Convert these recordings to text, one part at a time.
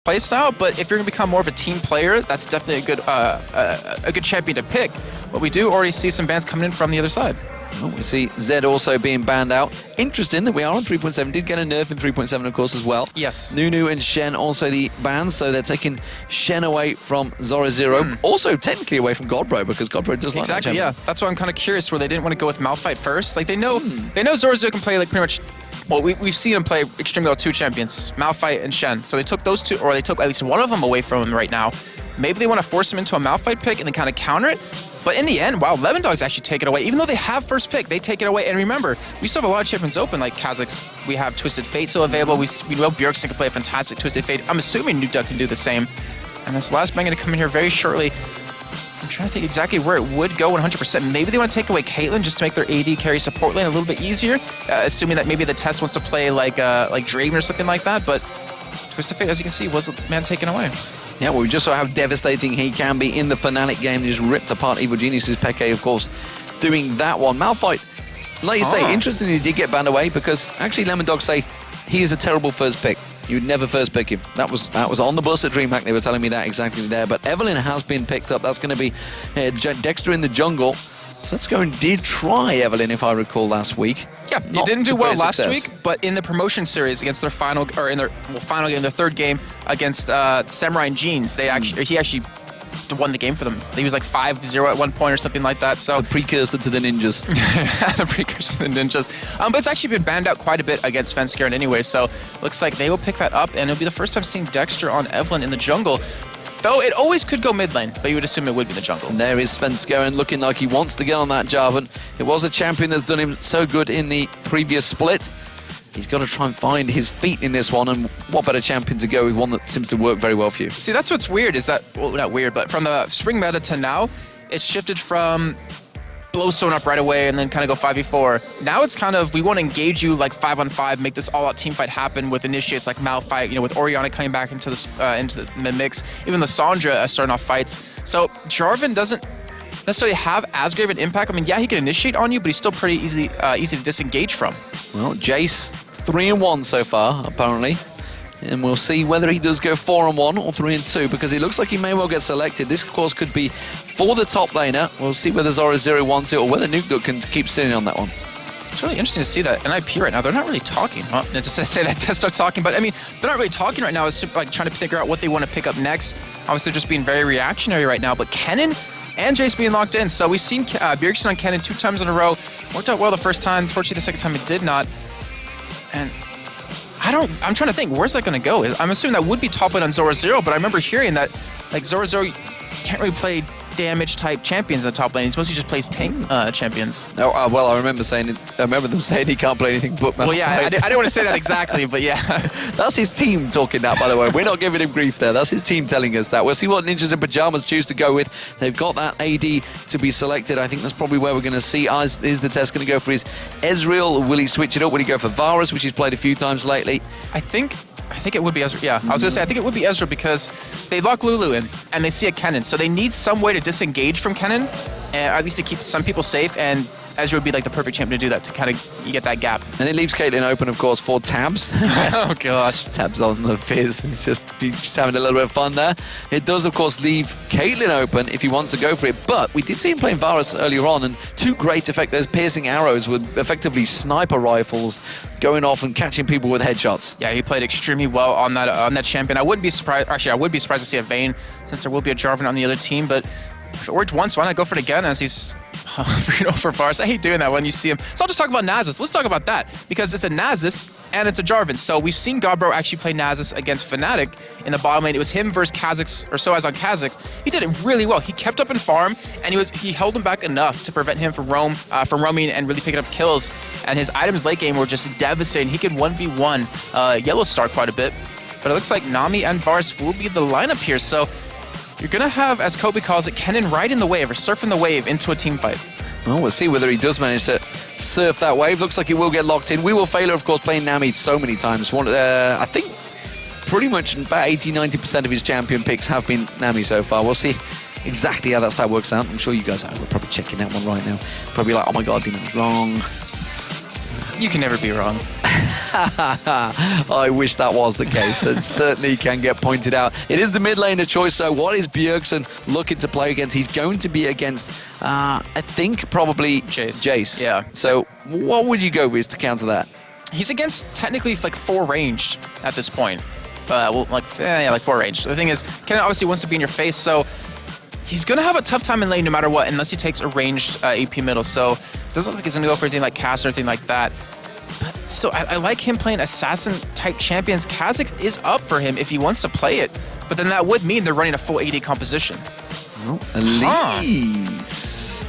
play style, but if you're going to become more of a team player, that's definitely a good champion to pick. But we do already see some bans coming in from the other side. Well, we see Zed also being banned out. Interesting that we are on 3.7. Did get a nerf in 3.7, of course, as well. Yes. Nunu and Shen also the bans, so they're taking Shen away from Zora Zero. Also, technically away from Godbro, because Godbro does like that Exactly, yeah. That's why I'm kind of curious where they didn't want to go with Malphite first. Like, they know Zora Zero can play, like, pretty much... Well, we've seen him play extremely well, 2 champions, Malphite and Shen. So they took those 2, or they took at least one of them away from him right now. Maybe they want to force him into a Malphite pick and then kind of counter it. But in the end, wow, Lemondogs actually take it away. Even though they have first pick, they take it away. And remember, we still have a lot of champions open, like Kazakhs. We have Twisted Fate still available. We know Bjergsen can play a fantastic Twisted Fate. I'm assuming Nuke Duck can do the same. And this last man going to come in here very shortly. I'm trying to think exactly where it would go 100%. Maybe they want to take away Caitlyn just to make their AD carry support lane a little bit easier, assuming that maybe the Test wants to play like Draven or something like that. But Twisted Fate, as you can see, was the man taken away. Yeah, well, we just saw how devastating he can be in the Fnatic game. He just ripped apart Evil Genius's Peke, of course, doing that one. Malphite, like you say, interestingly, he did get banned away because actually Lemondogs say he is a terrible first pick. You would never first pick him. That was on the bus at DreamHack. They were telling me that exactly there. But Evelynn has been picked up. That's going to be Dexter in the jungle. So let's go and did try Evelynn, if I recall, last week. Yeah, he didn't do well last week, but in the promotion series against their final, or in their final game, their third game against Samurai and Jeans, he actually won the game for them. He was like 5-0 at one point or something like that. So the precursor to the ninjas. The precursor to the ninjas. But it's actually been banned out quite a bit against Svenskeren anyway. So looks like they will pick that up, and it'll be the first time seeing Dexter on Evelynn in the jungle. Though it always could go mid lane, but you would assume it would be the jungle. And there is Svenskeren looking like he wants to get on that Jarvan. It was a champion that's done him so good in the previous split. He's got to try and find his feet in this one, and what better champion to go with, one that seems to work very well for you. See, that's what's weird, is that, well, not weird, but from the spring meta to now, it's shifted from blow someone up right away and then kind of go 5v4. Now it's kind of, we want to engage you like 5-on-5, make this all-out team fight happen with initiates like Malphite, you know, with Orianna coming back into the mix, even the Sandra starting off fights. So Jarvan doesn't necessarily have as great of an impact. I mean, yeah, he can initiate on you, but he's still pretty easy to disengage from. Well, Jace, 3-1 so far, apparently. And we'll see whether he does go 4-1 or 3-2, because he looks like he may well get selected. This, of course, could be for the top laner. We'll see whether Zora Zero wants it or whether Nuke Duck can keep sitting on that one. It's really interesting to see that NIP right now, they're not really talking. Just to say that Test starts talking, but I mean, they're not really talking right now. It's like trying to figure out what they want to pick up next. Obviously, they're just being very reactionary right now, but Kennen and Jace being locked in. So we've seen Bjergsen on Kennen 2 times in a row. Worked out well the first time. Unfortunately, the second time it did not. And I'm trying to think, where's that going to go? I'm assuming that would be top lane on Zora Zero, but I remember hearing that like Zora Zero can't really play damage type champions in the top lane. He's mostly just plays tank champions. Oh, well, I remember them saying he can't play anything but Malphite. Well, yeah, I didn't want to say that exactly, but yeah. That's his team talking that, by the way. We're not giving him grief there. That's his team telling us that. We'll see what Ninjas in Pyjamas choose to go with. They've got that AD to be selected. I think that's probably where we're going to see. Is the Test going to go for his Ezreal? Will he switch it up? Will he go for Varus, which he's played a few times lately? I think it would be Ezreal. Yeah, I was going to say, I think it would be Ezreal because they lock Lulu in and they see a Kennen. So they need some way to disengage from Kennen, or at least to keep some people safe. And Ezreal would be like the perfect champion to do that, to kind of, you get that gap. And it leaves Caitlyn open, of course, for Tabs. Oh, gosh. Tabs on the Fizz. He's just having a little bit of fun there. It does, of course, leave Caitlyn open if he wants to go for it. But we did see him playing Varus earlier on, and 2 great effects. Those piercing arrows with effectively sniper rifles going off and catching people with headshots. Yeah, he played extremely well on that champion. I wouldn't be surprised. Actually, I would be surprised to see a Vayne, since there will be a Jarvan on the other team. But if it worked once, why not go for it again, as he's for Varus. I hate doing that when you see him. So I'll just talk about Nasus. Let's talk about that, because it's a Nasus and it's a Jarvan. So we've seen Godbro actually play Nasus against Fnatic in the bottom lane. It was him versus Kazakhs, or Soaz on Kazakhs. He did it really well. He kept up in farm, and he held him back enough to prevent him from roaming and really picking up kills. And his items late game were just devastating. He could 1v1 Yellow Star quite a bit. But it looks like Nami and Varus will be the lineup here. So you're going to have, as Kobe calls it, Kennen riding the wave, or surfing the wave into a team fight. Well, we'll see whether he does manage to surf that wave. Looks like he will get locked in. We will fail, of course, playing Nami so many times. I think pretty much about 80-90% of his champion picks have been Nami so far. We'll see exactly how that works out. I'm sure you guys are probably checking that one right now. Probably like, oh my god, Demon's wrong. You can never be wrong. I wish that was the case. It certainly can get pointed out. It is the mid laner choice, so what is Bjergsen looking to play against? He's going to be against, I think, probably Jace. Yeah. So what would you go with to counter that? He's against technically like 4 ranged at this point. Like 4 ranged. The thing is, Kennen obviously wants to be in your face, so he's going to have a tough time in lane no matter what, unless he takes a ranged AP middle. So it doesn't look like he's going to go for anything like Cass or anything like that. But still, I like him playing assassin-type champions. Kha'Zix is up for him if he wants to play it. But then that would mean they're running a full AD composition. Oh, Elise.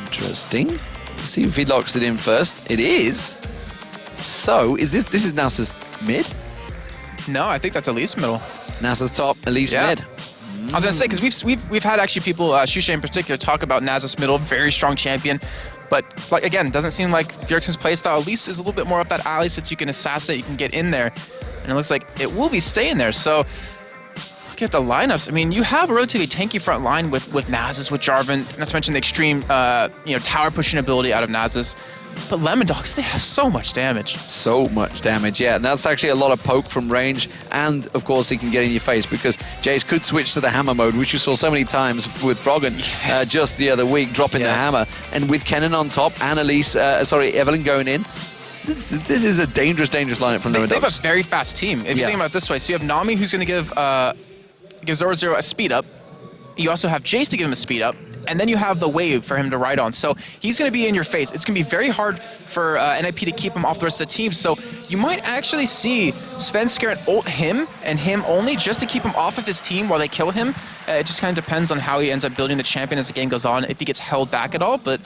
Interesting. Let's see if he locks it in first. It is. So, this is Nasa's mid? No, I think that's Elise middle. Nasa's top, Elise mid. I was gonna say, because we've had actually people, Shusha in particular, talk about Nasus middle, very strong champion. But like again, doesn't seem like Bjergsen's playstyle. At least is a little bit more up that alley, since you can assassinate, you can get in there, and it looks like it will be staying there. So look at the lineups. I mean, you have a relatively tanky front line with Nasus, with Jarvan. Not to mention the extreme, tower pushing ability out of Nasus. But Lemondogs, they have so much damage. So much damage, yeah. And that's actually a lot of poke from range. And, of course, he can get in your face because Jace could switch to the hammer mode, which you saw so many times with Froggen just the other week, dropping the hammer. And with Kennen on top and Evelyn going in, this is a dangerous lineup from Lemondogs. They have a very fast team. If you think about it this way, so you have Nami, who's going to give Zoro a speed up. You also have Jace to give him a speed up, and then you have the wave for him to ride on. So he's going to be in your face. It's going to be very hard for NIP to keep him off the rest of the team. So you might actually see Svenskeren ult him and him only just to keep him off of his team while they kill him. It just kind of depends on how he ends up building the champion as the game goes on, if he gets held back at all. But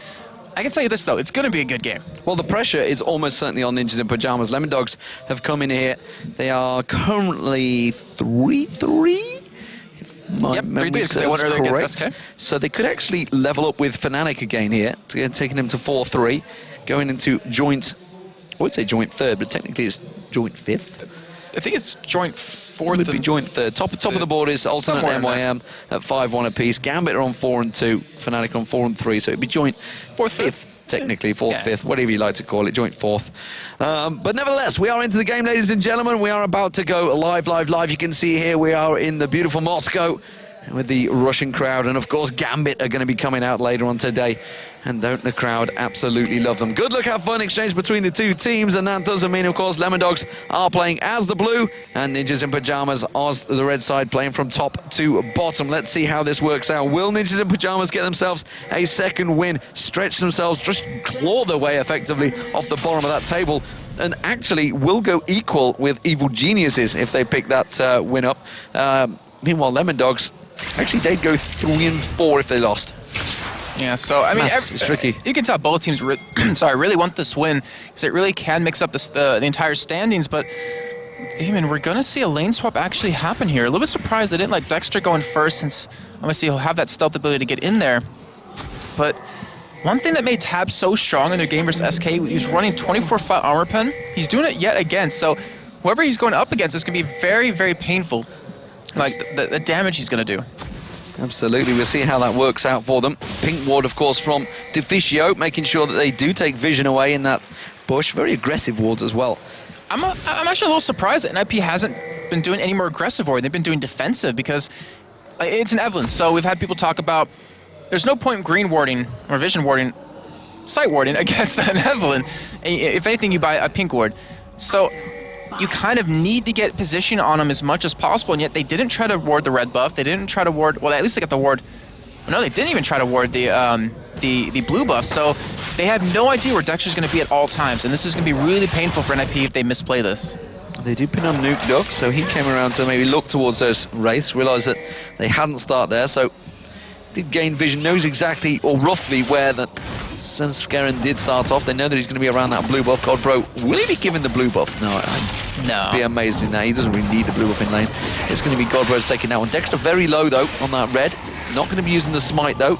I can tell you this, though, it's going to be a good game. Well, the pressure is almost certainly on Ninjas in Pyjamas. Lemondogs have come in here. They are currently 3-3. Yep, 3-3 they won earlier against SK. So they could actually level up with Fnatic again here, taking them to 4-3, going into joint, I would say joint third, but technically it's joint fifth. I think it's joint fourth. It would be joint third. Top of the board is Ultimate and MYM at 5-1 apiece. Gambit are on 4-2, Fnatic on 4-3, so it'd be joint fifth. Technically, fourth, fifth, whatever you like to call it, joint fourth. But nevertheless, we are into the game, ladies and gentlemen. We are about to go live. You can see here we are in the beautiful Moscow with the Russian crowd. And of course, Gambit are going to be coming out later on today. And don't the crowd absolutely love them. Good luck, have fun exchange between the two teams. And that doesn't mean, of course, Lemondogs are playing as the blue and Ninjas in Pyjamas as the red side, playing from top to bottom. Let's see how this works out. Will Ninjas in Pyjamas get themselves a second win, stretch themselves, just claw their way effectively off the bottom of that table, and actually will go equal with Evil Geniuses if they pick that win up. Meanwhile, Lemondogs, actually, they'd go 3-4 if they lost. Yeah, so I mean, it's tricky. You can tell both teams really want this win, because it really can mix up the entire standings. But even we're gonna see a lane swap actually happen here. A little bit surprised they didn't let Dexter go in first, since obviously he'll have that stealth ability to get in there. But one thing that made Tab so strong in their game versus SK, he was running 24 flat armor pen. He's doing it yet again. So whoever he's going up against is gonna be very, very painful. Like the damage he's gonna do. Absolutely, we'll see how that works out for them. Pink ward, of course, from Deficio, making sure that they do take vision away in that bush. Very aggressive wards as well. I'm actually a little surprised that NIP hasn't been doing any more aggressive ward. They've been doing defensive, because it's an Evelyn. So we've had people talk about there's no point in green warding or vision warding, sight warding against an Evelyn. If anything, you buy a pink ward. So you kind of need to get position on them as much as possible, and yet they didn't try to ward the red buff. They didn't try to ward, well, at least they got the ward. No, they didn't even try to ward the blue buff, so they have no idea where Dexter's going to be at all times, and this is going to be really painful for NIP if they misplay this. They did pin on Nuke Duck, so he came around to maybe look towards those wraiths, realised that they hadn't started there, so did gain vision, knows exactly, or roughly, where that Svenskeren did start off. They know that he's going to be around that blue buff. Godbro, will he be given the blue buff? No, I'd be amazing now. He doesn't really need the blue buff in lane. It's going to be Godbro's taking that one. Dexter very low, though, on that red. Not going to be using the smite, though.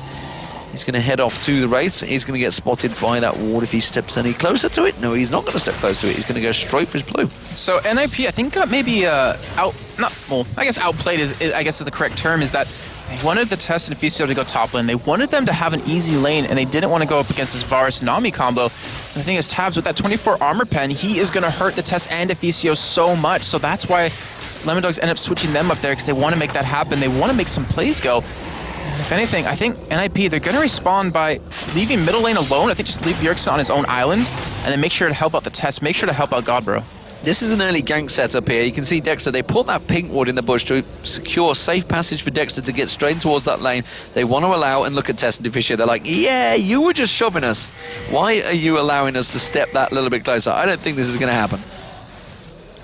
He's going to head off to the wraiths. He's going to get spotted by that ward if he steps any closer to it. No, he's not going to step close to it. He's going to go straight for his blue. So NIP, I think got maybe I guess outplayed is the correct term, is that They wanted the Test and Ficio to go top lane. They wanted them to have an easy lane, and they didn't want to go up against this Varus Nami combo. And the thing is, Tabs, with that 24 armor pen, he is going to hurt the Test and Ficio so much. So that's why Lemondogs end up switching them up there, because they want to make that happen. They want to make some plays go. And if anything, I think NIP, they're going to respond by leaving middle lane alone. I think just leave Bjergsen on his own island, and then make sure to help out the Test. Make sure to help out Godbro. This is an early gank setup here. You can see Dexter, they put that pink ward in the bush to secure safe passage for Dexter to get straight towards that lane. They want to allow, and look at Tess and Deficia, they're like, yeah, you were just shoving us. Why are you allowing us to step that little bit closer? I don't think this is going to happen.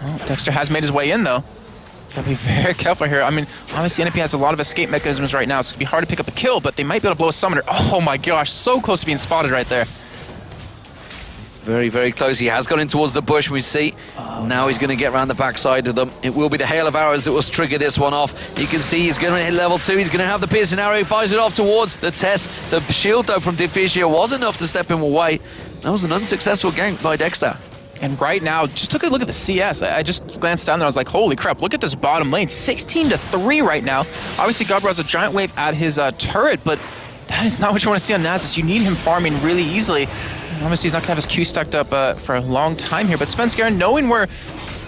Oh, Dexter has made his way in, though. Gotta be very careful here. I mean, obviously NIP has a lot of escape mechanisms right now, so it's gonna be hard to pick up a kill, but they might be able to blow a summoner. Oh my gosh, so close to being spotted right there. Very, very close. He has got in towards the bush, we see. Now he's going to get around the backside of them. It will be the hail of arrows that will trigger this one off. You can see he's going to hit level 2. He's going to have the piercing arrow. He fires it off towards the Test. The shield, though, from Deficia was enough to step him away. That was an unsuccessful gank by Dexter. And right now, just took a look at the CS. I just glanced down there. I was like, holy crap, look at this bottom lane. 16-3 right now. Obviously, Godbro has a giant wave at his turret, but that is not what you want to see on Nasus. You need him farming really easily. And obviously, he's not going to have his Q stacked up for a long time here. But Svenskeren, knowing where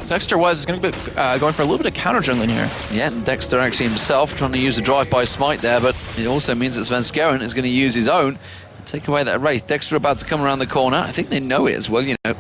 Dexter was, is going to be going for a little bit of counter jungling here. Yeah, and Dexter actually himself trying to use a drive-by smite there, but it also means that Svenskeren is going to use his own and take away that Wraith. Dexter about to come around the corner. I think they know it as well, you know.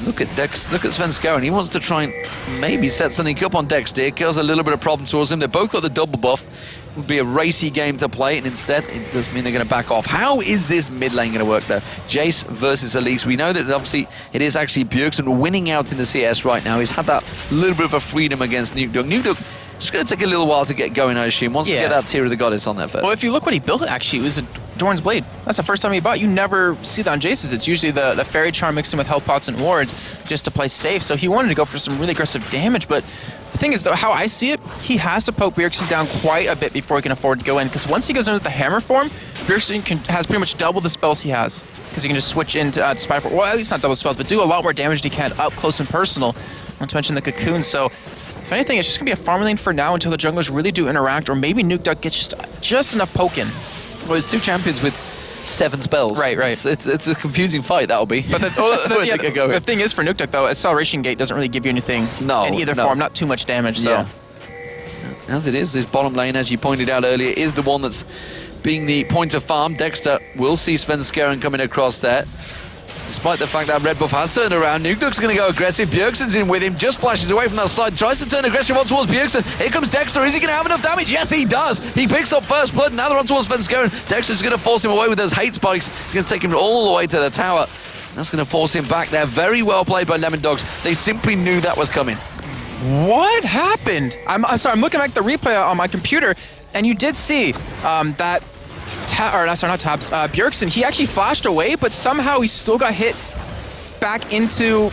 Look at Svenskeren. He wants to try and maybe set something up on Dexter. It kills a little bit of problem towards him. They both got the double buff. It would be a racy game to play, and instead it does mean they're going to back off. How is this mid lane going to work, though? Jace versus Elise. We know that obviously it is actually Bjergsen winning out in the CS right now. He's had that little bit of a freedom against Nukedog. Nukedog just going to take a little while to get going, I assume. Wants to get that Tear of the Goddess on there first. Well, if you look what he built, actually, it was a Dorn's Blade. That's the first time he bought. You never see that on Jace's. It's usually the Fairy Charm mixed in with health pots and wards just to play safe. So he wanted to go for some really aggressive damage, but the thing is, though, how I see it, he has to poke Bjergsen down quite a bit before he can afford to go in, because once he goes in with the hammer form, Bjergsen has pretty much double the spells he has, because he can just switch into Spider, well, at least not double spells, but do a lot more damage than he can up close and personal, not to mention the Cocoon. So if anything, it's just going to be a farm lane for now until the junglers really do interact, or maybe Nukeduck gets just enough poke in. Well, it's two champions with 7 spells. Right. It's a confusing fight, that'll be. But the thing is, for Nukeduck, though, Acceleration Gate doesn't really give you anything in either form, not too much damage, so. Yeah. As it is, this bottom lane, as you pointed out earlier, is the one that's being the point of farm. Dexter will see Svenskeren coming across there. Despite the fact that red buff has turned around, Nukeduck's going to go aggressive. Bjergsen's in with him, just flashes away from that slide, tries to turn aggressive on towards Bjergsen. Here comes Dexter. Is he going to have enough damage? Yes, he does. He picks up first blood. Now they're on towards Svenskeren. Dexter's going to force him away with those hate spikes. He's going to take him all the way to the tower. That's going to force him back there. Very well played by Lemondogs. They simply knew that was coming. What happened? I'm sorry, I'm looking back at the replay on my computer, and you did see that Bjergsen, he actually flashed away, but somehow he still got hit back into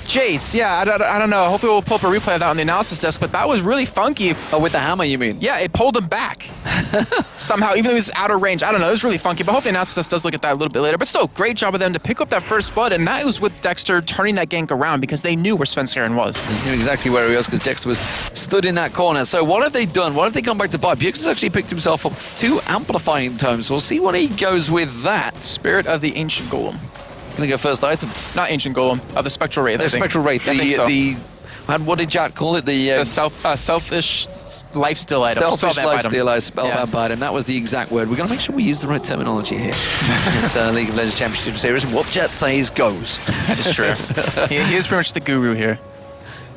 Jace. Yeah, I don't know. Hopefully we'll pull up a replay of that on the analysis desk, but that was really funky. Oh, with the hammer, you mean? Yeah, it pulled him back. Somehow, even though he was out of range. I don't know, it was really funky, but hopefully the analysis desk does look at that a little bit later. But still, great job of them to pick up that first blood, and that was with Dexter turning that gank around because they knew where Svenskeren was. They knew exactly where he was because Dexter was stood in that corner. So what have they done? What have they gone back to buy? Bjergsen's actually picked himself up 2 amplifying tomes. We'll see what he goes with that. Spirit of the Ancient Golem. Gonna go first item. Not Ancient Golem, of the Spectral Wraith. The Spectral Wraith. What did Jack call it? The selfish lifesteal item. Selfish lifesteal item. That was the exact word. We're gonna make sure we use the right terminology here. At League of Legends Championship Series, and what Jet says goes. It's true. He is pretty much the guru here.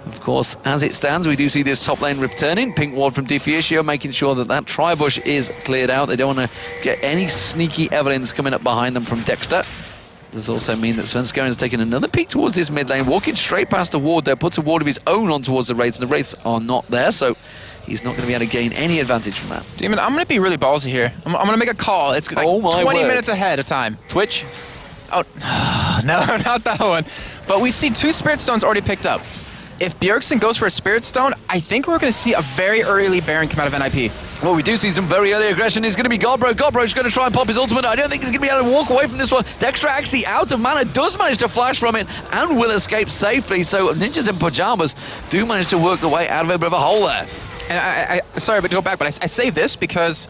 Of course, as it stands, we do see this top lane returning. Pink ward from Deficio, making sure that that tri-bush is cleared out. They don't want to get any sneaky evidence coming up behind them from Dexter. Does also mean that Svenskeren has taken another peek towards this mid lane, walking straight past the ward there, puts a ward of his own on towards the Wraiths, and the Wraiths are not there, so he's not going to be able to gain any advantage from that. Demon, I'm going to be really ballsy here. I'm going to make a call. It's like 20 minutes ahead of time. Twitch? Oh, no, not that one. But we see 2 Spirit Stones already picked up. If Bjergsen goes for a Spirit Stone, I think we're going to see a very early Baron come out of NIP. Well, we do see some very early aggression. It's going to be Godbro. Godbro's going to try and pop his ultimate. I don't think he's going to be able to walk away from this one. Dexter actually out of mana, does manage to flash from it and will escape safely. So Ninjas in Pyjamas do manage to work their way out of a bit of a hole there. And sorry, but to go back, but I say this because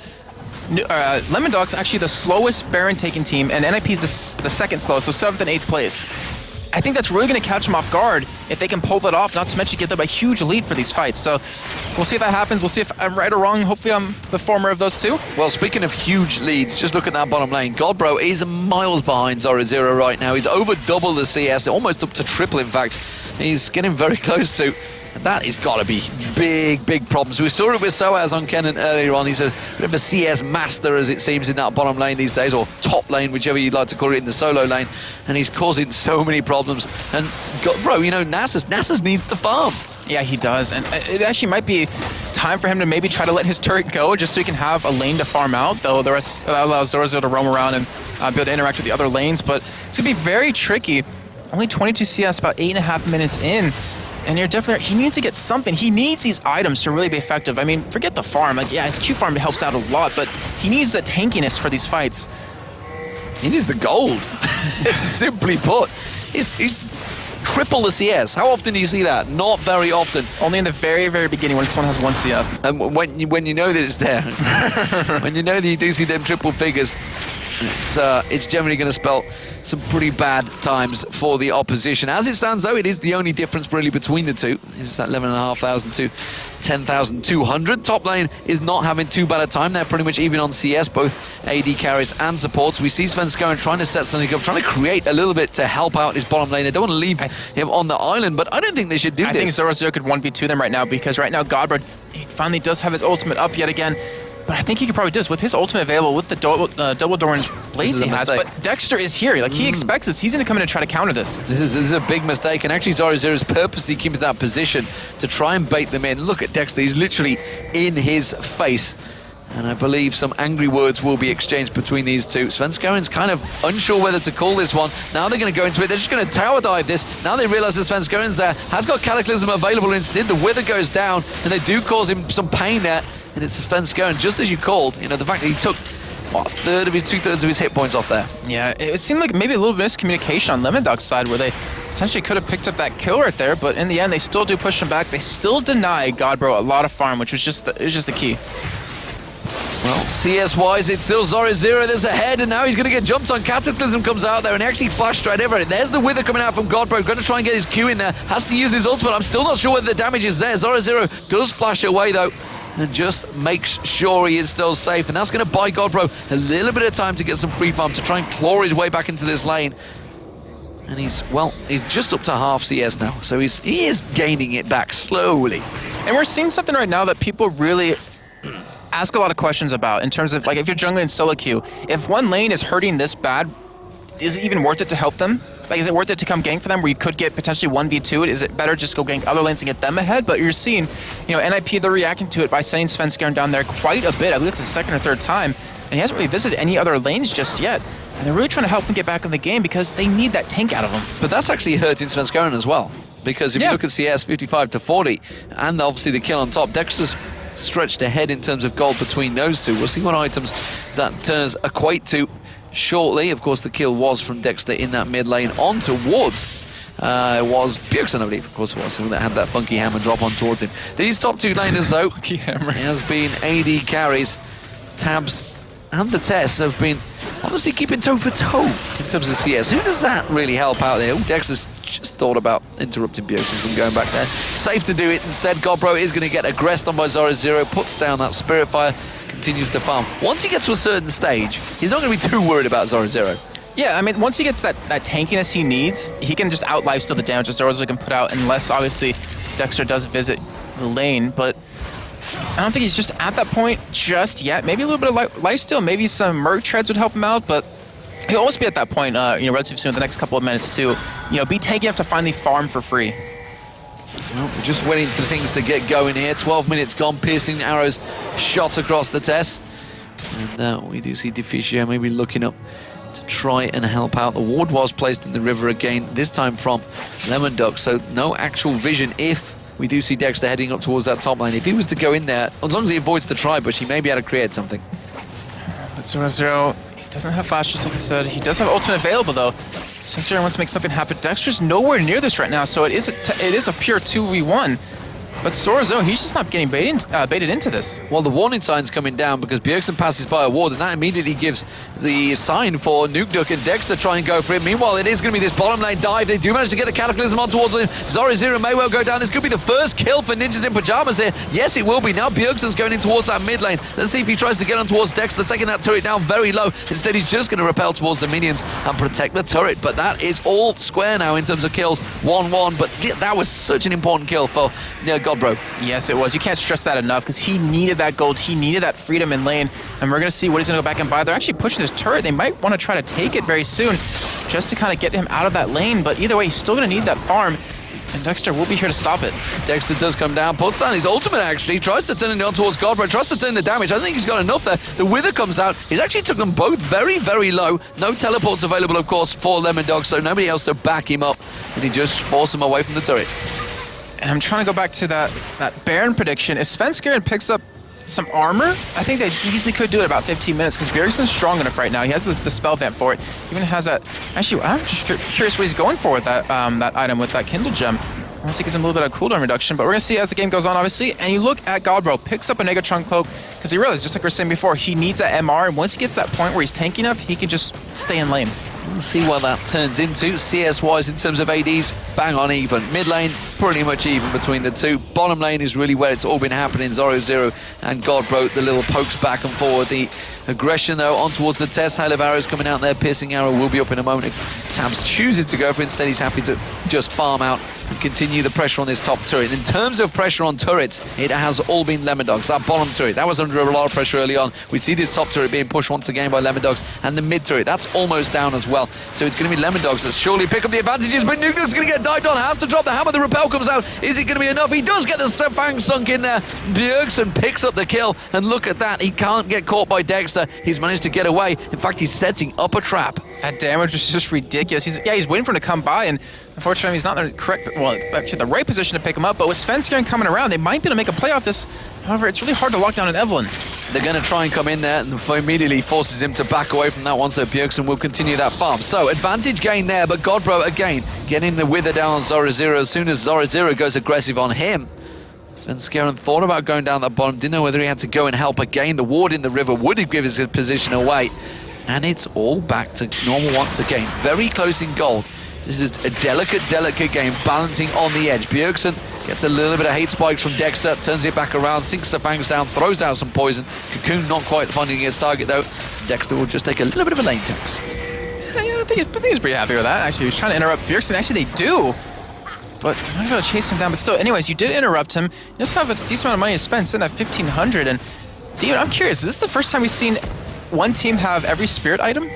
Lemondogs actually the slowest Baron taking team, and NIP is the second slowest, so 7th and 8th place. I think that's really going to catch them off guard if they can pull that off, not to mention give them a huge lead for these fights. So we'll see if that happens. We'll see if I'm right or wrong. Hopefully I'm the former of those two. Well, speaking of huge leads, just look at that bottom lane. Godbro is miles behind Zoro right now. He's over double the CS, almost up to triple, in fact. He's getting very close to. That has got to be big problems. We saw it with Soaz on Kennen earlier on. He's a bit of a CS master, as it seems, in that bottom lane these days, or top lane, whichever you'd like to call it, in the solo lane. And he's causing so many problems. And, bro, you know, Nasus needs the farm. Yeah, he does. And it actually might be time for him to maybe try to let his turret go just so he can have a lane to farm out, though the rest allows Zorzo to roam around and be able to interact with the other lanes. But it's going to be very tricky. Only 22 CS, about 8.5 minutes in. And you're definitely, he needs to get something. He needs these items to really be effective. I mean, forget the farm. Like, yeah, his Q farm helps out a lot, but he needs the tankiness for these fights. He needs the gold. It's simply put. He's triple the CS. How often do you see that? Not very often. Only in the very beginning when someone has 1 CS. And when you know that it's there, when you know that you do see them triple figures, it's generally going to spell some pretty bad times for the opposition. As it stands, though, it is the only difference really between the two. It's that 11,500 to 10,200. Top lane is not having too bad a time. They're pretty much even on CS, both AD carries and supports. We see Svenskeren trying to set something up, trying to create a little bit to help out his bottom lane. They don't want to leave him on the island, but I don't think they should do this. I think Zoro could 1v2 them right now, because right now Godbro finally does have his ultimate up yet again. But I think he could probably do this with his ultimate available, with the double Doran's blades he has. But Dexter is here. Like, he expects this. He's going to come in and try to counter this. This is a big mistake. And actually, Zoro is purposely keeping that position to try and bait them in. Look at Dexter. He's literally in his face. And I believe some angry words will be exchanged between these two. Svenskeren's kind of unsure whether to call this one. Now they're going to go into it. They're just going to tower dive this. Now they realize that Svenskeren's there. Has got Cataclysm available instead. The Wither goes down, and they do cause him some pain there. And it's Svenskeren, just as you called. You know, the fact that he took, what, two-thirds of his hit points off there. Yeah, it seemed like maybe a little miscommunication on Lemondogs' side, where they potentially could have picked up that kill right there, but in the end, they still do push him back. They still deny Godbro a lot of farm, which was just the key. Well, CS-wise, it's still Zoro. There's a head, and now he's going to get jumped on. Cataclysm comes out there and actually flashed straight over it. There's the Wither coming out from Godbro. Going to try and get his Q in there. Has to use his ultimate. I'm still not sure whether the damage is there. Zoro does flash away, though, and just makes sure he is still safe. And that's going to buy Godbro a little bit of time to get some free farm, to try and claw his way back into this lane. And he's just up to half CS now. So he is gaining it back slowly. And we're seeing something right now that people really ask a lot of questions about, in terms of, like, if you're jungling solo queue, if one lane is hurting this bad, is it even worth it to help them? Like, is it worth it to come gank for them, where you could get potentially 1v2 it? Is it better just go gank other lanes and get them ahead? But you're seeing, you know, NIP, they're reacting to it by sending Svenskeren down there quite a bit. I believe it's the second or third time, and he hasn't really visited any other lanes just yet. And they're really trying to help him get back in the game, because they need that tank out of him. But that's actually hurting Svenskeren as well, because if you look at CS 55 to 40, and obviously the kill on top, Dexter's stretched ahead in terms of gold between those two. We'll see what items that turns equate to shortly. Of course, the kill was from Dexter in that mid lane on towards it was Bjergsen, I believe, of course it was, who had that funky hammer drop on towards him. These top two laners, though, has been AD carries. Tabs and the Tess have been honestly keeping toe for toe in terms of CS. Who does that really help out there? Dexter's just thought about interrupting Bjergsen from going back there. Safe to do it. Instead, Godbro is going to get aggressed on by Zoro. Puts down that Spirit Fire, continues to farm. Once he gets to a certain stage, he's not going to be too worried about Zoro. Yeah, I mean, once he gets that tankiness he needs, he can just out-lifesteal the damage that Zoro can put out, unless, obviously, Dexter does visit the lane. But I don't think he's just at that point just yet. Maybe a little bit of lifesteal, maybe some Merc Treads would help him out, but he'll almost be at that point, you know, relatively soon, the next couple of minutes, too. You know, be tanky enough to finally farm for free. Well, we're just waiting for things to get going here. 12 minutes gone, piercing arrows shot across the Tess. And we do see Deficio maybe looking up to try and help out. The ward was placed in the river again, this time from Lemondogs, so no actual vision if we do see Dexter heading up towards that top lane. If he was to go in there, as long as he avoids the tri-bush, he may be able to create something. But 0-0, he doesn't have flash, just like I said. He does have ultimate available, though. Svenskeren wants to make something happen. Dexter's nowhere near this right now, so it is a pure 2v1. But Sorzo, he's just not getting baited into this. Well, the warning sign's coming down because Bjergsen passes by a ward, and that immediately gives the sign for Nukeduck and Dex to try and go for it. Meanwhile, it is going to be this bottom lane dive. They do manage to get the Cataclysm on towards him. Zoro may well go down. This could be the first kill for Ninjas in Pyjamas here. Yes, it will be. Now Bjergsen's going in towards that mid lane. Let's see if he tries to get on towards Dex. They're taking that turret down very low. Instead, he's just going to repel towards the minions and protect the turret. But that is all square now in terms of kills. 1-1. But that was such an important kill for Godbro. Yes, it was. You can't stress that enough because he needed that gold. He needed that freedom in lane. And we're going to see what he's going to go back and buy. They're actually pushing this turret. They might want to try to take it very soon just to kind of get him out of that lane. But either way, he's still going to need that farm. And Dexter will be here to stop it. Dexter does come down, puts down his ultimate actually, tries to turn it on towards Godbro, tries to turn the damage. I think he's got enough there. The Wither comes out. He's actually took them both very, very low. No teleports available, of course, for Lemondogs, so nobody else to back him up. And he just forced him away from the turret. And I'm trying to go back to that Baron prediction. If Svenskeren picks up some armor, I think they easily could do it about 15 minutes because Bjergsen's strong enough right now. He has the spell vamp for it. Even has that. Actually, I'm just curious what he's going for with that that item with that Kindle gem. I want to see gives him a little bit of cooldown reduction, but we're going to see as the game goes on, obviously. And you look at Godbro, picks up a Negatron Cloak because he realized, just like we were saying before, he needs that MR. And once he gets to that point where he's tanky enough, he can just stay in lane. We'll see what that turns into. CS-wise, in terms of ADs, bang on even. Mid lane, pretty much even between the two. Bottom lane is really where it's all been happening. Zoro and Godbro, the little pokes back and forward. The aggression, though, on towards the test. Hail of Arrows coming out there. Piercing Arrow will be up in a moment if Tabs chooses to go for it. Instead, he's happy to just farm out and continue the pressure on this top turret. In terms of pressure on turrets, it has all been Lemondogs. That bottom turret, that was under a lot of pressure early on. We see this top turret being pushed once again by Lemondogs, and the mid turret, that's almost down as well. So it's going to be Lemondogs that surely pick up the advantages, but Nukeduck's going to get dived on, has to drop the hammer, the repel comes out. Is it going to be enough? He does get the Fang sunk in there. Bjergsen picks up the kill, and look at that, he can't get caught by Dexter. He's managed to get away. In fact, he's setting up a trap. That damage is just ridiculous. He's waiting for him to come by, and unfortunately, he's not in the correct, well, actually the right position to pick him up. But with Svenskeren coming around, they might be able to make a play off this. However, it's really hard to lock down an Evelyn. They're going to try and come in there, and immediately forces him to back away from that one, so Bjergsen will continue that farm. So, advantage gain there, but Godbro, again, getting the Wither down on Zoro. As soon as Zoro goes aggressive on him, Svenskeren thought about going down that bottom, didn't know whether he had to go and help again. The ward in the river would have given his position away. And it's all back to normal once again. Very close in gold. This is a delicate game, balancing on the edge. Bjergsen gets a little bit of hate spikes from Dexter, turns it back around, sinks the fangs down, throws out some poison. Cocoon not quite finding his target though. Dexter will just take a little bit of a lane tax. Yeah, I think he's pretty happy with that. Actually, he was trying to interrupt Bjergsen. Actually, they do. But I'm not going to chase him down. But still, anyways, you did interrupt him. You just have a decent amount of money to spend, sitting at 1,500. And, dude, I'm curious. Is this the first time we've seen one team have every spirit item?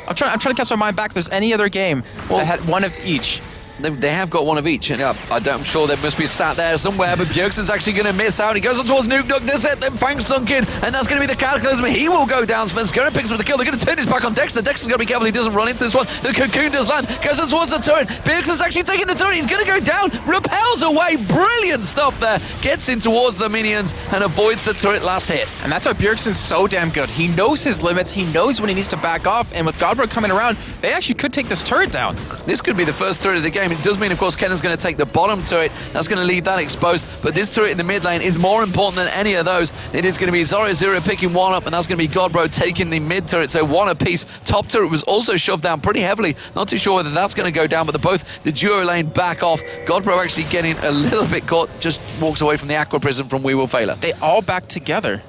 I'm trying to cast my mind back if there's any other game that had one of each. They have got one of each, and I'm sure there must be a stat there somewhere, but Bjergsen's actually going to miss out. He goes on towards Nukeduck, this it, then Fang sunk in, and that's going to be the Cataclysm. He will go down. Svenskeren picks up the kill. They're going to turn his back on Dexter. Dexter's got to be careful he doesn't run into this one. The Cocoon does land, goes on towards the turret. Bjergsen's actually taking the turret. He's going to go down, repels away. Brilliant stuff there. Gets in towards the minions and avoids the turret last hit. And that's why Bjergsen's so damn good. He knows his limits. He knows when he needs to back off, and with Godbro coming around, they actually could take this turret down. This could be the first turret of the game. It does mean, of course, Ken is going to take the bottom turret. That's going to leave that exposed. But this turret in the mid lane is more important than any of those. It is going to be Zoro picking one up, and that's going to be Godbro taking the mid turret. So one apiece. Top turret was also shoved down pretty heavily. Not too sure whether that's going to go down, but the duo lane back off. Godbro actually getting a little bit caught. Just walks away from the Aqua Prism from We Will Failure. They all back together.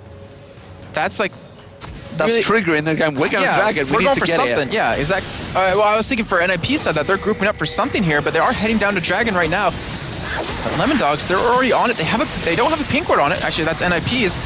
That's like... That's really triggering. They're going, we're going Dragon. We need to get something. Here. Yeah, exactly. Well, I was thinking for NIP said that they're grouping up for something here, but they are heading down to Dragon right now. But Lemondogs, they're already on it. They don't have a pink ward on it. Actually, that's NIP's.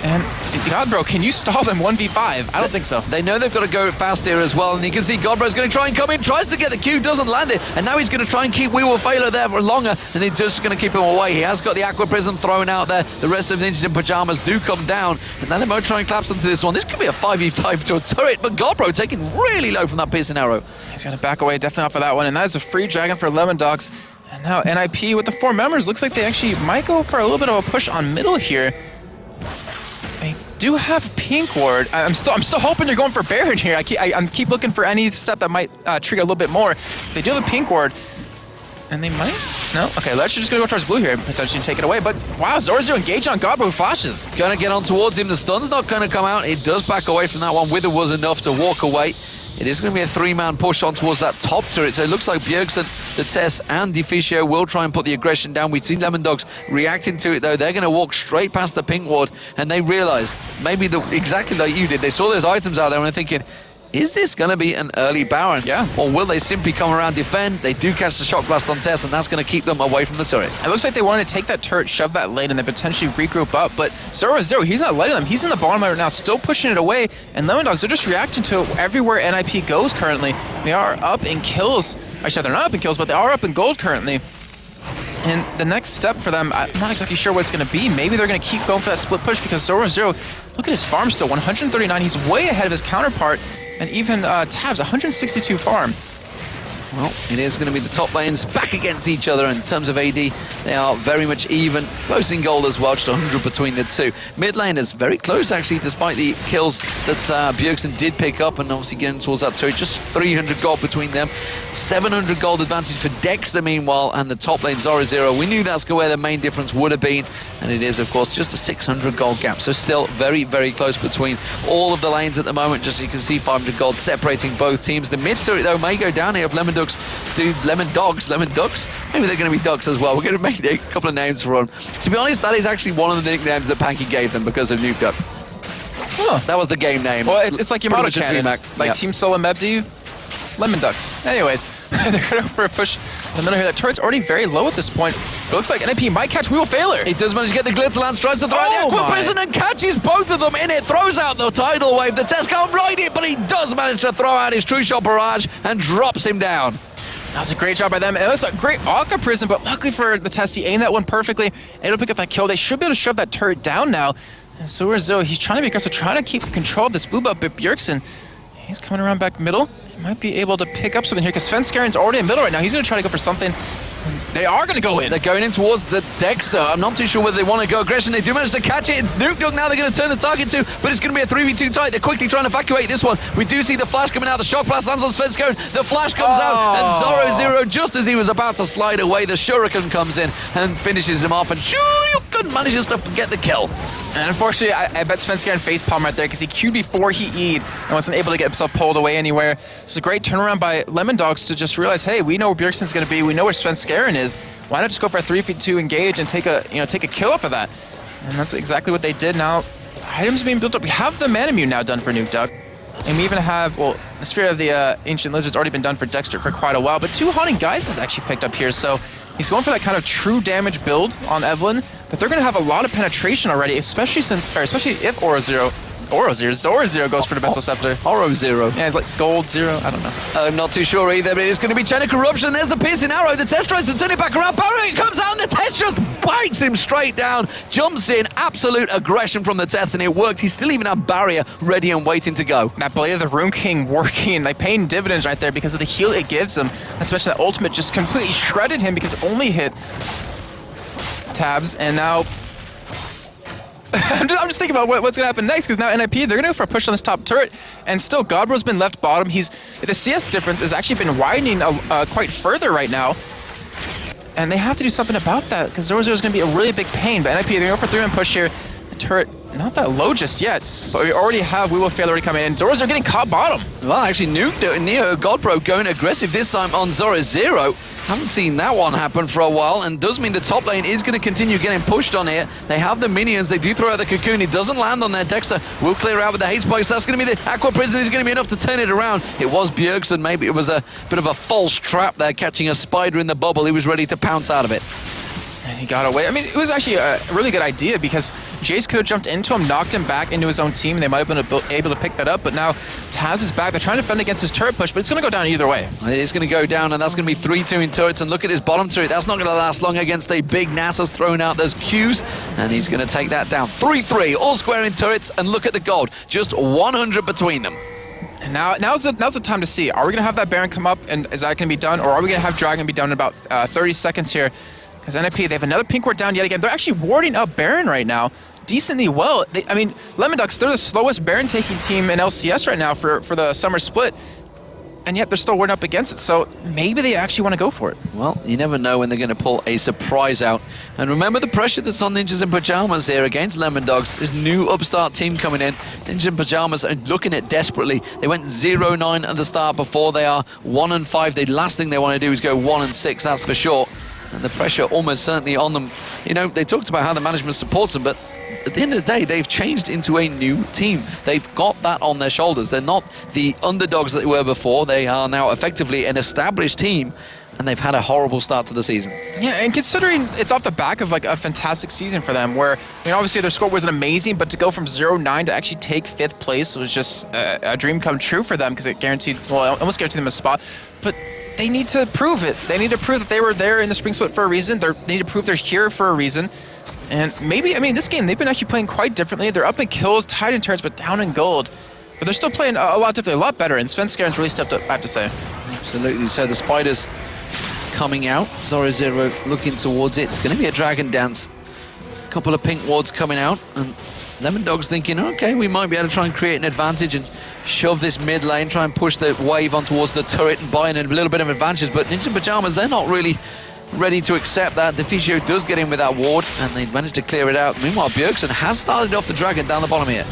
And Godbro, can you stall them 1v5? I don't think so. They know they've got to go fast here as well, and you can see Godbro's going to try and come in, tries to get the Q, doesn't land it, and now he's going to try and keep We Will Failure there for longer, and he's just going to keep him away. He has got the Aqua Prism thrown out there. The rest of the Ninjas in Pyjamas do come down, and then Emo try and collapse into this one. This could be a 5v5 to a turret, but Godbro taking really low from that piercing arrow. He's going to back away definitely off of that one, and that is a free Dragon for Lemondogs. And now NIP with the 4 members, looks like they actually might go for a little bit of a push on middle here. They do have pink ward. I'm still hoping they're going for Baron here. I keep looking for any step that might trigger a little bit more. They do have a pink ward, and they might No? Okay, let's just gonna go towards blue here and potentially take it away. But wow, Zorzero engaged on Godbro flashes. Gonna get on towards him. The stun's not gonna come out. It does back away from that one. Wither was enough to walk away. It is going to be a 3-man push on towards that top turret. So it looks like Bjergsen, the Tess, and Deficio will try and put the aggression down. We've seen Lemondogs reacting to it, though. They're going to walk straight past the pink ward, and they realised, maybe exactly like you did, they saw those items out there and they're thinking, is this going to be an early Baron? Yeah. Or will they simply come around, defend? They do catch the shock blast on Tess, and that's going to keep them away from the turret. It looks like they wanted to take that turret, shove that lane, and then potentially regroup up, but Zorzero, he's not letting them. He's in the bottom right now, still pushing it away, and Lemondogs, they're just reacting to it everywhere NIP goes currently. They are up in kills. Actually, they're not up in kills, but they are up in gold currently. And the next step for them, I'm not exactly sure what it's going to be. Maybe they're going to keep going for that split push because Zorzero, look at his farm still, 139. He's way ahead of his counterpart. And even Tabs, 162 farm. Well, it is going to be the top lanes back against each other in terms of AD. They are very much even, close in gold as well, just 100 between the two. Mid laners very close actually, despite the kills that Bjergsen did pick up, and obviously getting towards that turret. Just 300 gold between them. 700 gold advantage for Dexter meanwhile, and the top lane Zorzero. We knew that's where the main difference would have been, and it is of course just a 600 gold gap. So still very, very close between all of the lanes at the moment. Just so you can see 500 gold separating both teams. The mid turret though may go down here if Lemondogs do Lemondogs. Maybe they're going to be ducks as well. We're going to make a couple of names for them. To be honest, that is actually one of the nicknames that Panky gave them because of Nuke Duck. Huh. That was the game name. Well, it's like your motto cannon. Like yep. Team Solo Mebdi, Lemondogs. Anyways, they're going to go for a push in the middle here. That turret's already very low at this point. It looks like NIP might catch We Will Failure. He does manage to get the Glitz Lance, tries to throw out the Aqua Prison and catches both of them in it, throws out the Tidal Wave. The Test can't ride it, but he does manage to throw out his True Shot Barrage and drops him down. That was a great job by them. It was a great Aqua Prison, but luckily for the Test, he aimed that one perfectly, able to pick up that kill. They should be able to shove that turret down now. And so is Zoe. He's trying to be aggressive, trying to keep control of this blue buff, but Bjergsen, he's coming around back middle. He might be able to pick up something here because Svenskaren's already in middle right now. He's going to try to go for something. They are going to go in. They're going in towards the Dexter. I'm not too sure whether they want to go aggression. They do manage to catch it. It's Nuke Duck now they're going to turn the target to, but it's going to be a 3v2 tight. They're quickly trying to evacuate this one. We do see the flash coming out. The shock blast lands on Svenskaren. The flash comes out, and Zorzero, just as he was about to slide away, the Shuriken comes in and finishes him off, and Shuriken manages to get the kill. And unfortunately, I bet Svenskaren facepalm right there because he queued before he E'd and wasn't able to get himself pulled away anywhere. It's a great turnaround by Lemondogs to just realize, hey, we know where Bjergsen's going to be. We know where Svenskaren is. Why not just go for a 3v2 engage and take a kill off of that? And that's exactly what they did. Now, items being built up. We have the Manamune now done for Nuke Duck. And we even have, well, the Spirit of the Ancient Lizard's already been done for Dexter for quite a while. But 2 Haunting Guys is actually picked up here. So he's going for that kind of true damage build on Evelynn. But they're going to have a lot of penetration already, especially if Zorzero goes for the Vessel Scepter. Zero. Yeah, like gold zero. I don't know. I'm not too sure either, but it's going to be Chain of Corruption. There's the piercing arrow. The Test tries to turn it back around. Barrier comes out, and the Test just bites him straight down. Jumps in. Absolute aggression from the Test, and it worked. He still even had Barrier ready and waiting to go. That Blade of the Rune King working, like paying dividends right there because of the heal it gives him. Not to mention that ultimate just completely shredded him because it only hit Tabs, and now I'm just thinking about what's going to happen next because now NIP, they're going to go for a push on this top turret, and still Godbro's been left bottom. The CS difference has actually been widening quite further right now, and they have to do something about that because Zorzero is going to be a really big pain. But NIP, they're going to go for 3-man push here. The turret, not that low just yet, but we already have We Will Fail already coming in. Zorzero getting caught bottom. Well, actually, Neo Godbro going aggressive this time on Zorzero. Haven't seen that one happen for a while, and does mean the top lane is going to continue getting pushed on here. They have the minions. They do throw out the cocoon. It doesn't land on there. Dexter will clear out with the hate spikes. That's going to be the Aqua Prison. Is going to be enough to turn it around. It was Bjergsen. Maybe it was a bit of a false trap there, catching a spider in the bubble. He was ready to pounce out of it. And he got away. I mean, it was actually a really good idea because Jace could have jumped into him, knocked him back into his own team, and they might have been able to pick that up. But now Taz is back. They're trying to defend against his turret push, but it's going to go down either way. It is going to go down, and that's going to be 3-2 in turrets. And look at this bottom turret. That's not going to last long against a big NASA's throwing out those Qs, and he's going to take that down. 3-3, all square in turrets, and look at the gold. Just 100 between them. And now's the time to see. Are we going to have that Baron come up, and is that going to be done? Or are we going to have Dragon be done in about 30 seconds here? Because NIP, they have another pink ward down yet again. They're actually warding up Baron right now decently well. I mean, Lemondogs, they're the slowest Baron taking team in LCS right now for the summer split. and yet they're still working up against it. So maybe they actually want to go for it. Well, you never know when they're going to pull a surprise out. And remember the pressure that's on Ninjas in Pyjamas here against Lemondogs. This new upstart team coming in. Ninjas in Pyjamas are looking at desperately. They went 0-9 at the start before. They are 1-5. The last thing they want to do is go 1-6, that's for sure. And the pressure almost certainly on them. You know, they talked about how the management supports them, but at the end of the day, they've changed into a new team. They've got that on their shoulders. They're not the underdogs that they were before. They are now effectively an established team, and they've had a horrible start to the season. Yeah, and considering it's off the back of like a fantastic season for them, where, you know, obviously their score wasn't amazing, but to go from 0-9 to actually take 5th place was just a dream come true for them, because it guaranteed, well, it almost guaranteed them a spot. But they need to prove it. They need to prove that they were there in the spring split for a reason. They need to prove they're here for a reason. And maybe, I mean, this game, they've been actually playing quite differently. They're up in kills, tied in turrets, but down in gold. But they're still playing a lot differently, a lot better. And Svenskaren's really stepped up, I have to say. Absolutely. So the Spiders coming out. Zoro Zero looking towards it. It's going to be a dragon dance. A couple of pink wards coming out. And Lemondogs thinking, okay, we might be able to try and create an advantage and shove this mid lane, try and push the wave on towards the turret and buy in a little bit of advantage. But Ninja Pyjamas, they're not really ready to accept that. Defisio does get in with that ward, and they managed to clear it out. Meanwhile, Bjergsen has started off the dragon down the bottom here.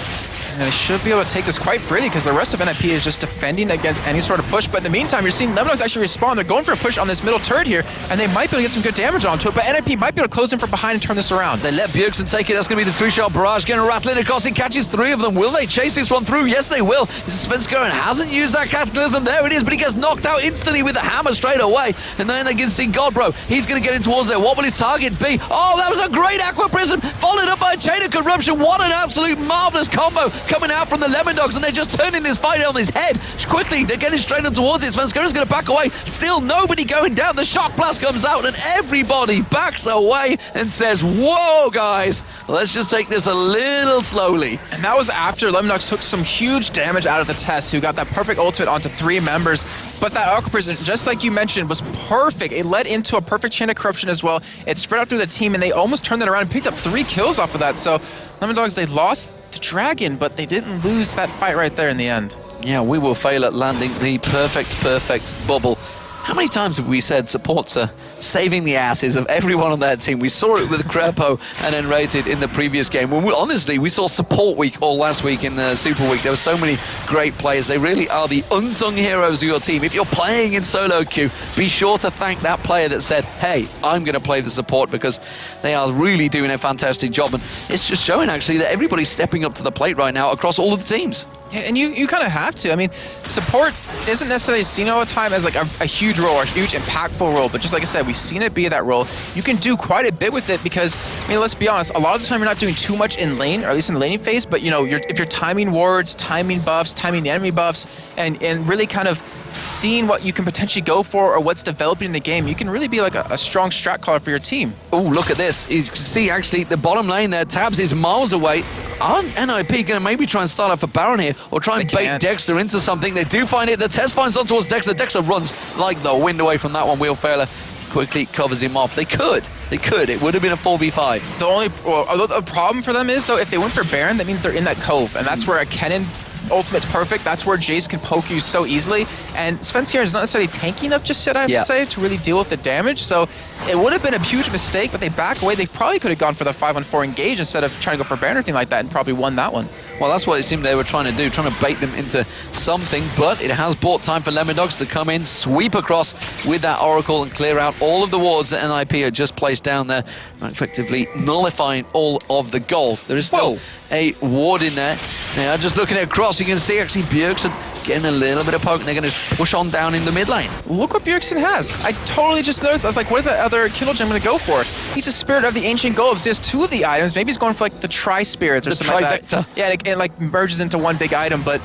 And they should be able to take this quite freely, because the rest of NIP is just defending against any sort of push. But in the meantime, you're seeing Lemondogs actually respawn. They're going for a push on this middle turret here, and they might be able to get some good damage onto it, but NIP might be able to close in from behind and turn this around. They let Bjergsen take it. That's going to be the 3-shot barrage. Going to rattle in across. He catches 3 of them. Will they chase this one through? Yes, they will. Svenskaren hasn't used that Cataclysm. There it is, but he gets knocked out instantly with the hammer straight away. And then they can see Godbro. He's going to get in towards there. What will his target be? Oh, that was a great Aqua Prism, followed up by a Chain of Corruption. What an absolute marvelous combo coming out from the Lemondogs, and they're just turning this fight on his head. Quickly, they're getting straight on towards it. Svenskaren's going to back away. Still nobody going down. The shock blast comes out, and everybody backs away and says, whoa, guys, let's just take this a little slowly. And that was after Lemondogs took some huge damage out of the Test, who got that perfect ultimate onto 3 members. But that Aqua Prism, just like you mentioned, was perfect. It led into a perfect Chain of Corruption as well. It spread out through the team, and they almost turned it around and picked up 3 kills off of that. So Lemondogs, they lost the dragon, but they didn't lose that fight right there in the end. Yeah, we will fail at landing the perfect bubble. How many times have we said supports are saving the asses of everyone on that team? We saw it with Crepo and Enrated in the previous game. When honestly, we saw support week all last week in the Super Week. There were so many great players. They really are the unsung heroes of your team. If you're playing in solo queue, be sure to thank that player that said, hey, I'm going to play the support, because they are really doing a fantastic job. And it's just showing actually that everybody's stepping up to the plate right now across all of the teams. Yeah, and you kind of have to. I mean, support isn't necessarily seen all the time as like a huge role or a huge impactful role, but just like I said, we've seen it be that role. You can do quite a bit with it, because, I mean, let's be honest, a lot of the time you're not doing too much in lane, or at least in the laning phase, but, you know, if you're timing wards, timing buffs, timing the enemy buffs, and really kind of seeing what you can potentially go for or what's developing in the game, you can really be like a strong strat caller for your team. Oh, look at this. You can see actually the bottom lane there, Tabs is miles away. Aren't NIP going to maybe try and start off a Baron here, or try and bait Dexter into something? They do find it. The Test finds on towards Dexter. Dexter runs like the wind away from that one. Wheel Failer quickly covers him off. They could. It would have been a 4v5. The problem for them is, though, if they went for Baron, that means they're in that cove, and that's where a Kennen ultimate's perfect. That's where Jace can poke you so easily. And Svenskaren is not necessarily tanky enough just yet, I have to say, to really deal with the damage. So it would have been a huge mistake, but they back away. They probably could have gone for the 5-on-4 engage instead of trying to go for Baron or anything like that, and probably won that one. Well, that's what it seemed they were trying to do, trying to bait them into something, but it has bought time for Lemondogs to come in, sweep across with that Oracle and clear out all of the wards that NIP had just placed down there, effectively nullifying all of the gold. There is still a ward in there. Now, just looking at cross, you can see actually Bjergsen getting a little bit of poke, and they're going to push on down in the mid lane. Look what Bjergsen has. I totally just noticed. I was like, what is that other kill gem going to go for? He's a Spirit of the Ancient Globes. He has 2 of the items. Maybe he's going for like the Tri-Spirits or something like that. Yeah, it like merges into one big item, but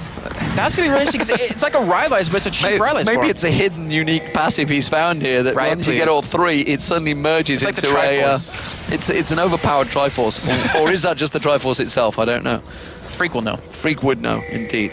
that's going to be really interesting, because it's like a Rylai's, but it's a cheap Rylai's. Maybe it's a hidden, unique passive he's found here, that once you get all 3, it suddenly merges it's into like it's an overpowered Triforce. Or is that just the Triforce itself? I don't know. Freak will know. Freak would know, indeed.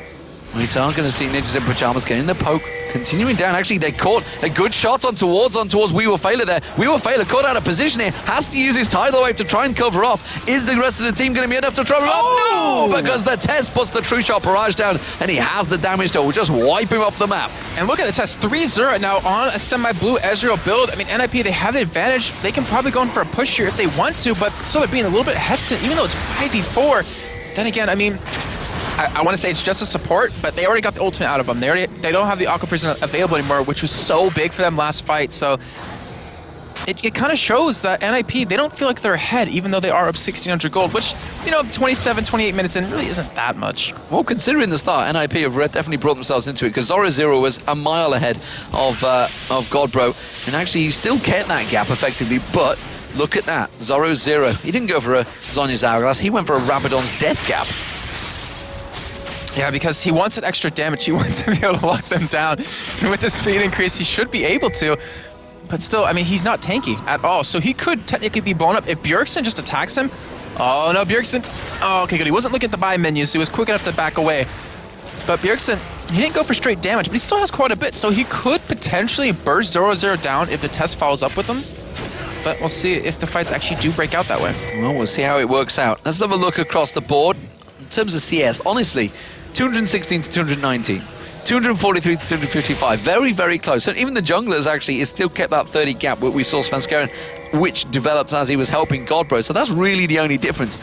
We are going to see Ninjas in Pyjamas getting the poke, continuing down. Actually, they caught a good shot on towards We Will Failure there. We Will Failure caught out of position here, has to use his tidal wave to try and cover off. Is the rest of the team going to be enough to cover off? No, because the Test puts the True Shot barrage down, and he has the damage to just wipe him off the map. And look at the Test, 3-0 now on a semi-blue Ezreal build. I mean, NIP, they have the advantage. They can probably go in for a push here if they want to, but still they're being a little bit hesitant, even though it's 5v4. Then again, I mean, I want to say it's just a support, but they already got the ultimate out of them. They don't have the Aqua Prison available anymore, which was so big for them last fight. So it kind of shows that NIP, they don't feel like they're ahead, even though they are up 1,600 gold, which, you know, 27, 28 minutes in really isn't that much. Well, considering the start, NIP have definitely brought themselves into it, because Zoro was a mile ahead of Godbro, and actually he still kept that gap effectively, but look at that, Zoro 0. He didn't go for a Zhonya's Hourglass, he went for a Rabadon's Death Gap. Yeah, because he wants that extra damage. He wants to be able to lock them down. And with the speed increase, he should be able to. But still, I mean, he's not tanky at all. So he could technically be blown up if Bjergsen just attacks him. Oh, no, Bjergsen. Oh, okay, good. He wasn't looking at the buy menus. So he was quick enough to back away. But Bjergsen, he didn't go for straight damage, but he still has quite a bit. So he could potentially burst 0-0 down if the Test follows up with him. But we'll see if the fights actually do break out that way. Well, we'll see how it works out. Let's have a look across the board. In terms of CS, honestly, 216 to 219, 243 to 255, very, very close. And even the junglers actually is still kept that 30 gap we saw Svenskeren, which developed as he was helping Godbro. So that's really the only difference.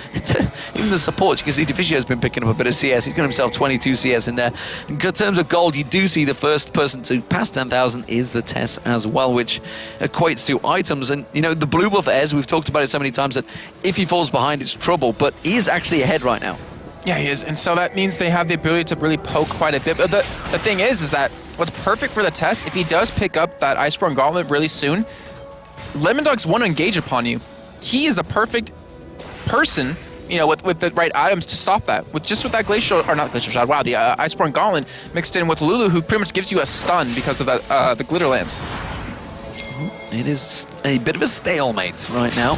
Even the supports, you can see Deficio has been picking up a bit of CS. He's got himself 22 CS in there. In terms of gold, you do see the first person to pass 10,000 is the Tess as well, which equates to items. And, you know, the blue buff Ez, we've talked about it so many times that if he falls behind, it's trouble. But he is actually ahead right now. Yeah, he is, and so that means they have the ability to really poke quite a bit. But the thing is that what's perfect for the Test, if he does pick up that Iceborne Gauntlet really soon, Lemondogs want to engage upon you. He is the perfect person, you know, with the right items to stop that. With that Glacial, or not Glacial Shot, wow, the Iceborne Gauntlet mixed in with Lulu, who pretty much gives you a stun because of that the Glitter Lance. It is a bit of a stalemate right now.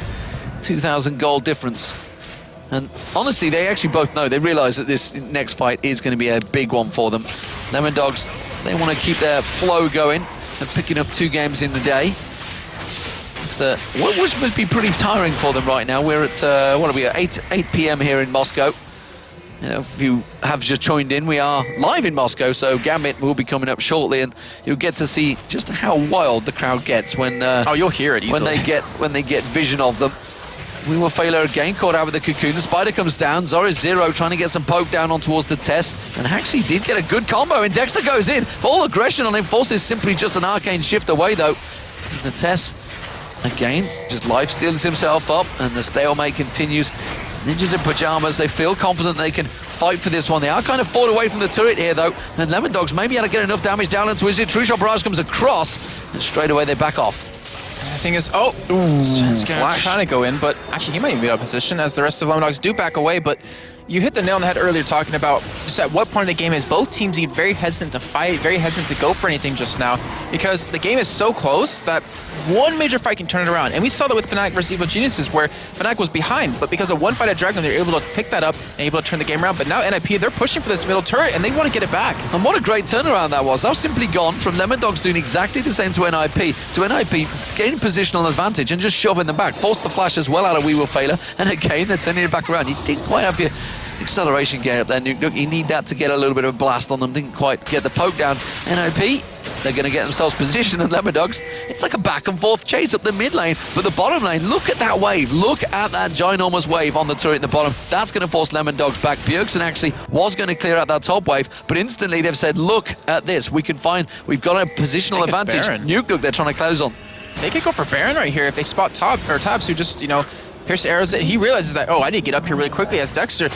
2,000 gold difference. And honestly, they actually both know, they realize that this next fight is going to be a big one for them. Lemondogs, they want to keep their flow going and picking up 2 games in the day. After what must be pretty tiring for them right now. We're at, what are we at, 8 p.m. here in Moscow. You know, if you have just joined in, we are live in Moscow, so Gambit will be coming up shortly, and you'll get to see just how wild the crowd gets when oh, you'll hear it easily. when they get vision of them. We Will Failure again, caught out with the Cocoon. The Spider comes down. Zoro 0 trying to get some poke down on towards the Test. And actually did get a good combo. And Dexter goes in. Full aggression on him. Forces simply just an Arcane Shift away, though. And the Test, again, just life steals himself up. And the stalemate continues. Ninjas in Pyjamas, they feel confident they can fight for this one. They are kind of fought away from the turret here, though. And Lemondogs maybe had to get enough damage down into his True Shot barrage comes across. And straight away they back off. The thing is, Svenskeren trying to go in, but actually he might even be out of position as the rest of Lemondogs do back away. But you hit the nail on the head earlier talking about just at what point of the game is both teams get very hesitant to fight, very hesitant to go for anything just now, because the game is so close that one major fight can turn it around. And we saw that with Fnatic versus Evil Geniuses, where Fnatic was behind, but because of one fight at Dragon, they're able to pick that up and able to turn the game around. But now NIP, they're pushing for this middle turret, and they want to get it back. And what a great turnaround that was. That was simply gone from Lemondogs doing exactly the same to NIP gaining positional advantage and just shoving them back. Forced the flash as well out of We Will Failure, and again, they're turning it back around. You didn't quite have your acceleration gear up there, Nuke. You need that to get a little bit of a blast on them. Didn't quite get the poke down. NIP, they're going to get themselves positioned, and Lemondogs, it's like a back and forth chase up the mid lane. But the bottom lane, look at that wave. Look at that ginormous wave on the turret in the bottom. That's going to force Lemondogs back. Bjergsen actually was going to clear out that top wave, but instantly they've said, look at this. We've got a positional advantage. Nuke, they're trying to close on. They could go for Baron right here if they spot Tabs, who just, you know, pierce arrows it. He realizes that, oh, I need to get up here really quickly as Dexter.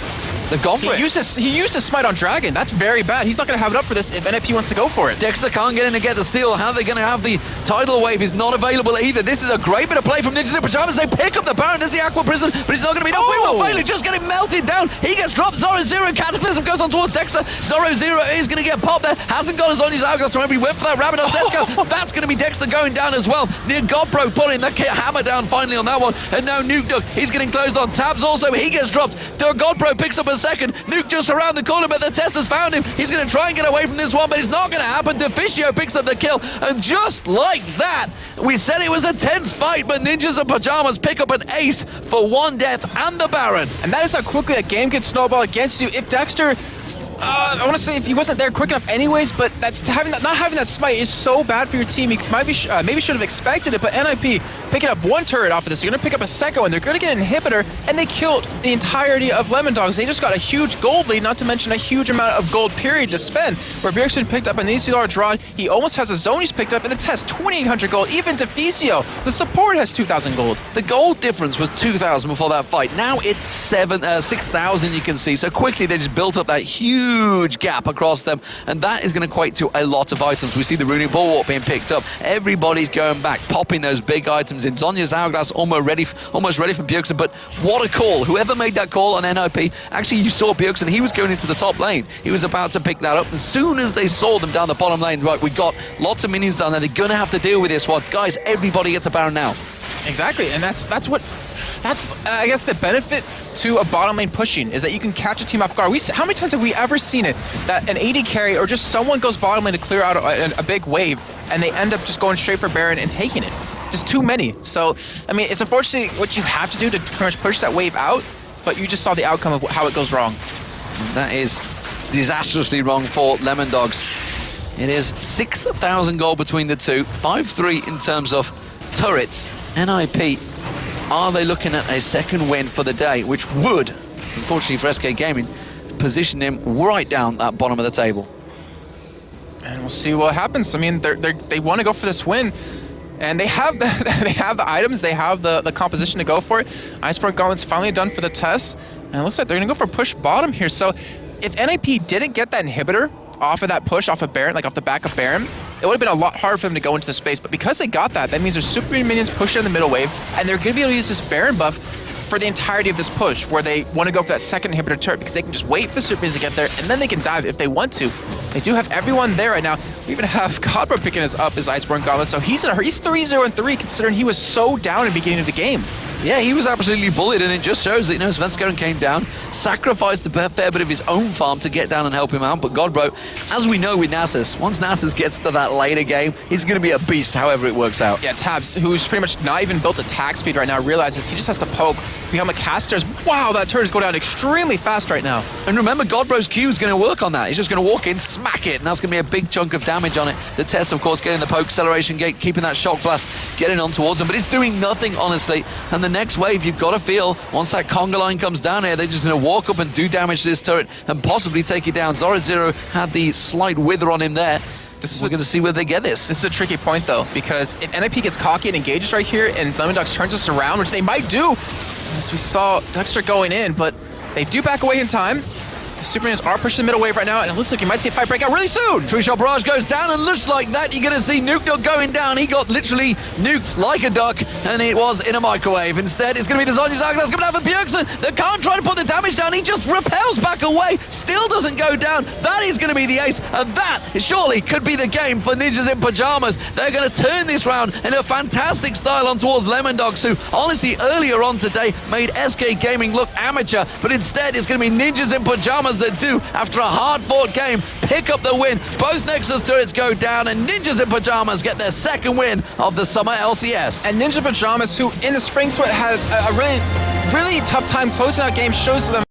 They've gone for it. He used a smite on Dragon. That's very bad. He's not going to have it up for this if NIP wants to go for it. Dexter can't get in to get the steal. How are they going to have the tidal wave? Is not available either. This is a great bit of play from Ninjas in Pyjamas. They pick up the Baron. There's the Aqua Prison, but it's not going to be enough. We Will Failure just getting melted down. He gets dropped. Zoro 0 Cataclysm goes on towards Dexter. Zoro 0 is going to get popped there. Hasn't got his Zhonya's Hourglass. Remember, he went for that Rabadon's Death Go. That's going to be Dexter going down as well. The Godbro pulling the hammer down finally on that one. And now Nuke Duck, he's getting closed on. Tabs also, he gets dropped. The Godbro picks up a second. Nuke just around the corner, but the Tesla's found him. He's going to try and get away from this one, but it's not going to happen. Deficio picks up the kill, and just like that, we said it was a tense fight, but Ninjas and Pyjamas pick up an ace for one death and the Baron. And that is how quickly a game can snowball against you. If Dexter, I want to say if he wasn't there quick enough anyways, but not having that smite is so bad for your team. You might be, maybe should have expected it, but NIP picking up one turret off of this. They're going to pick up a second one. They're going to get an inhibitor, and they killed the entirety of Lemondogs. They just got a huge gold lead, not to mention a huge amount of gold period to spend. Where Bjergsen picked up an easy large rod. He almost has a zone he's picked up in the test, 2,800 gold. Even Deficio, the support, has 2,000 gold. The gold difference was 2,000 before that fight. Now it's 6,000, you can see. So quickly they just built up that huge gap across them, and that is going to equate to a lot of items. We see the Runic Bulwark being picked up. Everybody's going back, popping those big items in. Zhonya's Hourglass almost ready for Bjergsen, but what a call. Whoever made that call on NIP, actually you saw Bjergsen, he was going into the top lane. He was about to pick that up. As soon as they saw them down the bottom lane, right, we got lots of minions down there. They're going to have to deal with this one. Guys, everybody gets a Baron now. Exactly, and that's I guess the benefit to a bottom lane pushing is that you can catch a team off guard. How many times have we ever seen it that an AD carry or just someone goes bottom lane to clear out a big wave and they end up just going straight for Baron and taking it? Just too many. So, I mean, it's unfortunately what you have to do to pretty much push that wave out, but you just saw the outcome of how it goes wrong. That is disastrously wrong for Lemondogs. It is 6,000 gold between the two, 5-3 in terms of turrets. NIP, are they looking at a second win for the day, which would, unfortunately for SK Gaming, position him right down that bottom of the table? And we'll see what happens. I mean, they want to go for this win, and they have the items, they have the composition to go for it. Iceborne Gauntlet's finally done for the test, and it looks like they're going to go for push bottom here. So if NIP didn't get that inhibitor off of that push, off of Baron, like off the back of Baron, it would have been a lot harder for them to go into the space. But because they got that, that means there's super minions pushing in the middle wave, and they're going to be able to use this Baron buff for the entirety of this push, where they want to go for that second inhibitor turret, because they can just wait for the super minions to get there, and then they can dive if they want to. They do have everyone there right now. We even have Godbro picking us up as Iceborne Gauntlet, so he's 3-0-3, considering he was so down in the beginning of the game. Yeah, he was absolutely bullied, and it just shows that, Svenskeren came down, sacrificed a fair bit of his own farm to get down and help him out, but Godbro, as we know with Nasus, once Nasus gets to that later game, he's going to be a beast however it works out. Yeah, Tabs, who's pretty much not even built attack speed right now, realizes he just has to poke, become a caster. Wow, that turret is going down extremely fast right now. And remember, Godbro's Q is going to work on that. He's just going to walk in, smack it, and that's going to be a big chunk of damage on it. The Test, of course, getting the poke, acceleration gate, keeping that shock blast, getting on towards him, but it's doing nothing, honestly. And the next wave, you've got to feel, once that conga line comes down here, they're just going to walk up and do damage to this turret and possibly take it down. Zoro had the slight wither on him there. We're going to see where they get this. This is a tricky point, though, because if NIP gets cocky and engages right here and Lemondogs turns us around, which they might do, as we saw Dexter going in, but they do back away in time. The Supermans are pushing the middle wave right now, and it looks like you might see a fight break out really soon. Tree Shot Barrage goes down, and looks like that you're going to see Nuke Dog going down. He got literally nuked like a duck, and it was in a microwave. Instead, it's going to be the Zhonya's Hourglass coming out for Bjergsen. They can't try to put the damage down. He just repels back away, still doesn't go down. That is going to be the ace, and that surely could be the game for Ninjas in Pyjamas. They're going to turn this round in a fantastic style on towards Lemondogs, who honestly earlier on today made SK Gaming look amateur, but instead it's going to be Ninjas in Pyjamas that do, after a hard-fought game, pick up the win. Both Nexus turrets go down, and Ninjas in Pyjamas get their second win of the summer LCS. And Ninja Pyjamas, who in the Spring Sweat had a really tough time closing out games, shows them